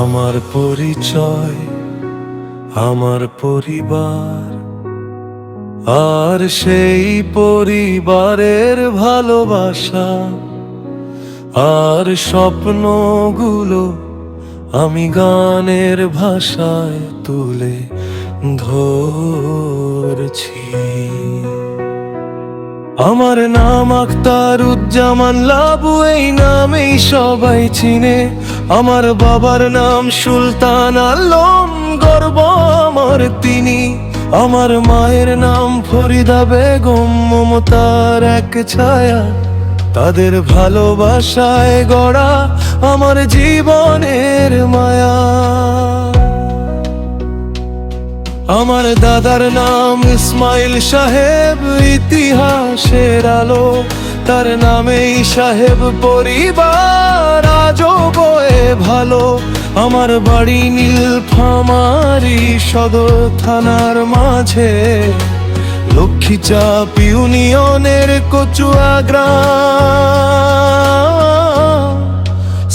আমার পরিচয়, আমার পরিবার, আর সেই পরিবারের ভালোবাসা আর স্বপ্নগুলো আমি গানের ভাষায় তুলে ধরছি। আমার নাম আখতারুজ্জামান লাবু, এই নামেই সবাই চিনে। আমার বাবার নাম সুলতান আলম, গর্ব আমার তিনি। আমার মায়ের নাম ফরিদা বেগম, মমতার এক ছায়া। তাদের ভালোবাসায় গড়া আমার জীবনের মায়া। আমার দাদার নাম ইসমাইল সাহেব, ইতিহাসের আলো। তার নামেই সাহেব পরিবার আজও বয়ে ভালো। আমার বাড়ি নীলফামারী সদর থানার মাঝে, লক্ষ্মীচাপ ইউনিয়নের কচুয়া গ্রাম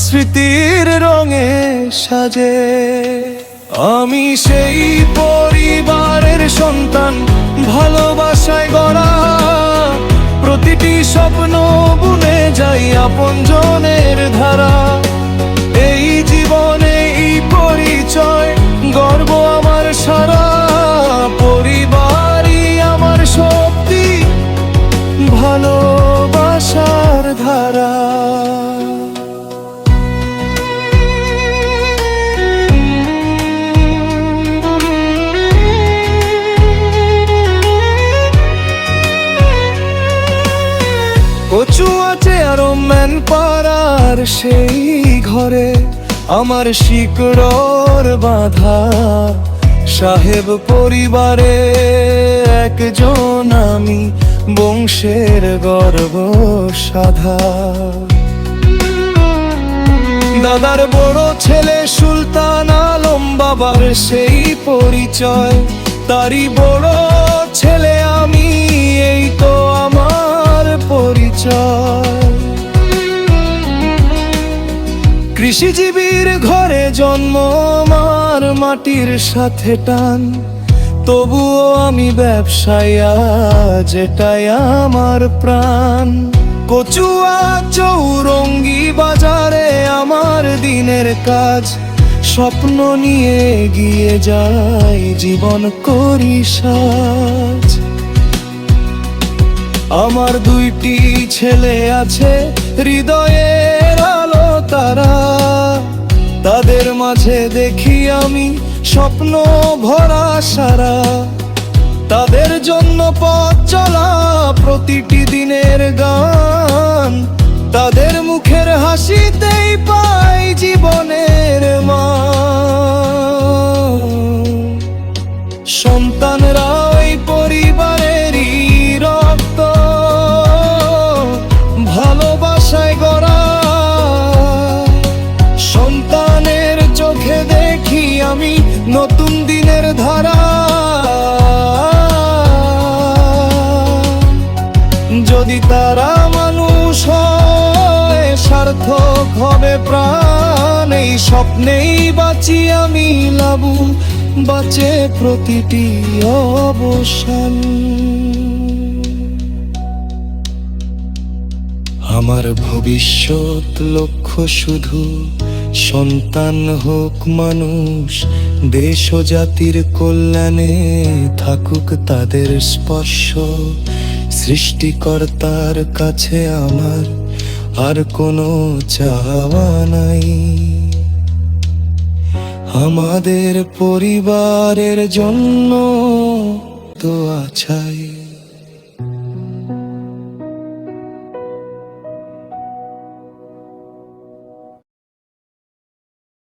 স্মৃতির রঙে সাজে। আমি সেই পরিবারের সন্তান, ভালোবাসায় গড়া। প্রতিটি স্বপ্ন বুনে যাই আপনজনের ধারা। এই জীবনে এই পরিচয়, গর্ব আমার সারা। পরিবারই আমার শক্তি, ভালোবাসার ধারা। কচুয়াতে আরো ম্যান পাড়ার সেই ঘরে আমার শিকড়র বাঁধা। সাহেব পরিবারে একজন আমি, বংশের গর্ব সাধা। দাদার বড় ছেলে সুলতান আলম, বাবার সেই পরিচয়। তারই বড় ছেলে আমি, এই তো আমার পরিচয়। কৃষিজীবীর ঘরে জন্ম, আমার মাটির সাথে টান। তবুও আমি ব্যবসায়ী, যেটাই আমার প্রাণ। কচুয়া চৌরঙ্গি বাজারে আমার দিনের কাজ। স্বপ্ন নিয়ে এগিয়ে যাই, জীবন করি সাজ। আমার দুইটি ছেলে আছে, হৃদয়ের আলো তারা। তাদের মাঝে দেখি আমি স্বপ্ন ভরা সারা। তাদের জন্য পথ চলা প্রতিটি দিনের গান। তাদের মুখের হাসিতেই পাই জীবনের মান। সন্তানরা এই পরিবারেরই রক্ত, ভালোবাসায় গড়া। সন্তানের চোখে দেখি আমি নতুন দিনের ধারা। যদি তারা মানুষ হয়, সার্থক হবে প্রাণ। এই স্বপ্নেই বাঁচি আমি লাবু, বাঁচে প্রতিটি অবসান। আমার ভবিষ্যৎ লক্ষ্য শুধু সন্তান হোক মানুষ। দেশ ও জাতির কল্যাণে থাকুক তাদের স্পর্শ। সৃষ্টিকর্তার কাছে আমার আর কোনো চাওয়া নাই। আমাদের পরিবারের জন্য দোয়া চাই।